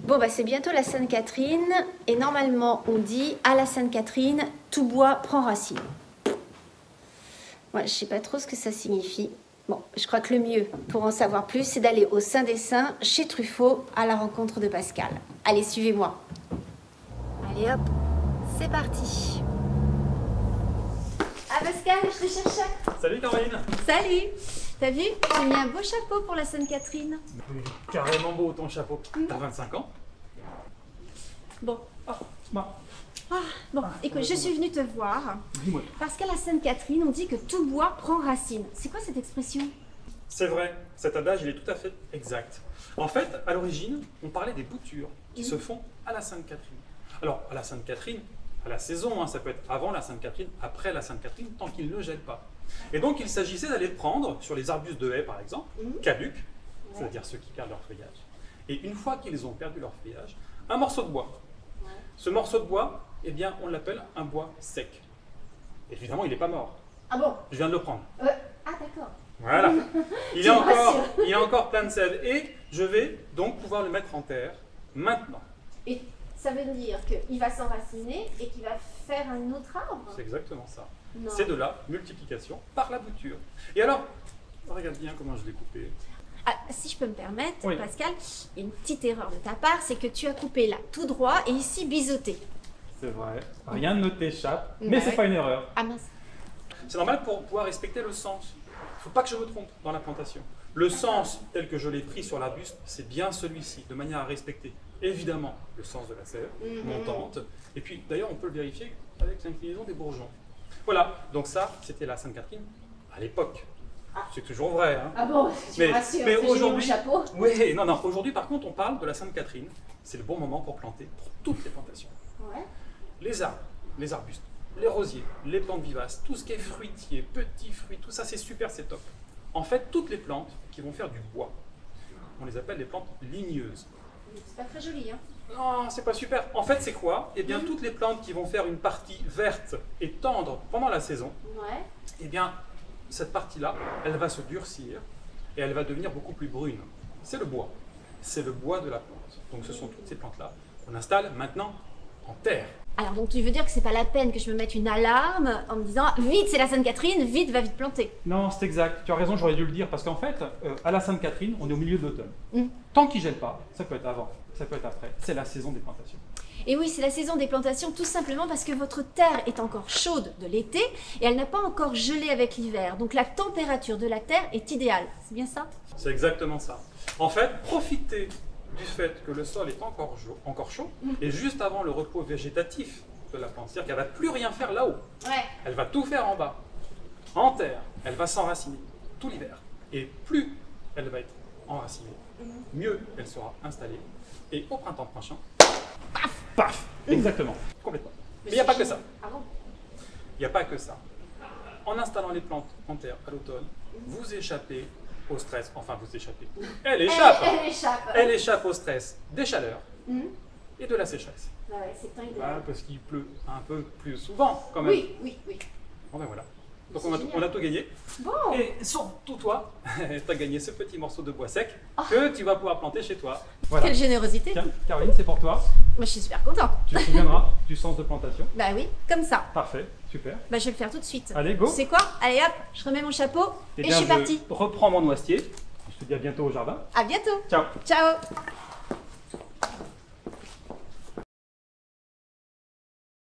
Bon, bah c'est bientôt la Sainte-Catherine et normalement on dit à la Sainte-Catherine, tout bois prend racine. Moi, je sais pas trop ce que ça signifie. Bon, je crois que le mieux pour en savoir plus, c'est d'aller au Saint des Saints, chez Truffaut, à la rencontre de Pascal. Allez, suivez-moi. Allez hop, c'est parti. Ah Pascal, je te cherchais. Salut Caroline. Salut. T'as vu, j'ai mis un beau chapeau pour la Sainte-Catherine. Carrément beau ton chapeau. T'as 25 ans? Bon. Bon. Écoute, je suis venue te voir Dis-moi. parce qu'à la Sainte-Catherine, on dit que tout bois prend racine. C'est quoi cette expression? C'est vrai, cet adage il est tout à fait exact. En fait, à l'origine, on parlait des boutures qui se font à la Sainte-Catherine. Alors, à la Sainte-Catherine, à la saison, hein, ça peut être avant la Sainte-Catherine, après la Sainte-Catherine, tant qu'il ne gèle pas. Et donc, il s'agissait d'aller prendre sur les arbustes de haies, par exemple, caducs, c'est-à-dire ceux qui perdent leur feuillage. Et une fois qu'ils ont perdu leur feuillage, un morceau de bois. Ce morceau de bois, eh bien, on l'appelle un bois sec. Évidemment, il n'est pas mort. Ah bon? Je viens de le prendre. Ah d'accord. Voilà. Il est encore plein de sève. Et je vais donc pouvoir le mettre en terre maintenant. Et ça veut dire qu'il va s'enraciner et qu'il va faire un autre arbre? C'est exactement ça. Non. C'est de la multiplication par la bouture. Et alors, regarde bien comment je l'ai coupé. Ah, si je peux me permettre, Oui. Pascal, il y a une petite erreur de ta part, c'est que tu as coupé là tout droit et ici biseauté. C'est vrai. Rien ne t'échappe, Bah mais c'est ouais. pas une erreur. Ah mince. C'est normal pour pouvoir respecter le sens. Il ne faut pas que je me trompe dans la plantation. Le sens tel que je l'ai pris sur l'arbuste, c'est bien celui-ci, de manière à respecter évidemment le sens de la sève montante. Et puis d'ailleurs, on peut le vérifier avec l'inclinaison des bourgeons. Voilà, donc ça, c'était la Sainte-Catherine à l'époque. C'est toujours vrai. Hein. Ah bon, tu me rassures, mais j'ai mis mon aujourd'hui, chapeau. oui, non, aujourd'hui par contre, on parle de la Sainte-Catherine. C'est le bon moment pour planter pour toutes les plantations. Ouais. Les arbres, les arbustes, les rosiers, les plantes vivaces, tout ce qui est fruitier, petits fruits, tout ça c'est super, c'est top. En fait, toutes les plantes qui vont faire du bois, on les appelle des plantes ligneuses. C'est pas très joli, hein? Non, c'est pas super. En fait, c'est quoi? Eh bien, toutes les plantes qui vont faire une partie verte et tendre pendant la saison, Ouais. eh bien, cette partie-là, elle va se durcir et elle va devenir beaucoup plus brune. C'est le bois. C'est le bois de la plante. Donc, ce sont toutes ces plantes-là qu'on installe maintenant en terre. Alors donc tu veux dire que c'est pas la peine que je me mette une alarme en me disant vite c'est la Sainte-Catherine, vite va vite planter. Non, c'est exact. Tu as raison, j'aurais dû le dire. Parce qu'en fait, à la Sainte-Catherine, on est au milieu de l'automne. Tant qu'il ne gèle pas, ça peut être avant, ça peut être après. C'est la saison des plantations. Et oui, c'est la saison des plantations tout simplement parce que votre terre est encore chaude de l'été et elle n'a pas encore gelé avec l'hiver. Donc la température de la terre est idéale. C'est bien ça? C'est exactement ça. En fait, profitez du fait que le sol est encore chaud et juste avant le repos végétatif de la plante. C'est-à-dire qu'elle ne va plus rien faire là-haut. Ouais. Elle va tout faire en bas, en terre. Elle va s'enraciner tout l'hiver. Et plus elle va être enracinée, mieux elle sera installée. Et au printemps prochain, paf, exactement, complètement. Mais il n'y a pas que ça. Ah bon? Il n'y a pas que ça. En installant les plantes en terre à l'automne, vous échappez au stress. Enfin, vous échappez. Elle échappe. Elle échappe. Elle échappe au stress des chaleurs et de la sécheresse. Ah ouais, c'est temps idéal. Voilà, parce qu'il pleut un peu plus souvent quand même. Oui. Bon ben voilà. Donc C'est on génial. a tout gagné. Bon. Et surtout toi, tu as gagné ce petit morceau de bois sec que tu vas pouvoir planter chez toi. Voilà. Quelle générosité. Tiens, Caroline, c'est pour toi. Moi je suis super contente. Tu te souviendras du sens de plantation. Bah oui, comme ça. Parfait, super. Bah je vais le faire tout de suite. Allez, go. Tu sais quoi? Allez hop, je remets mon chapeau Eh et bien, je suis partie. reprends mon noisetier. Je te dis à bientôt au jardin. À bientôt. Ciao. Ciao.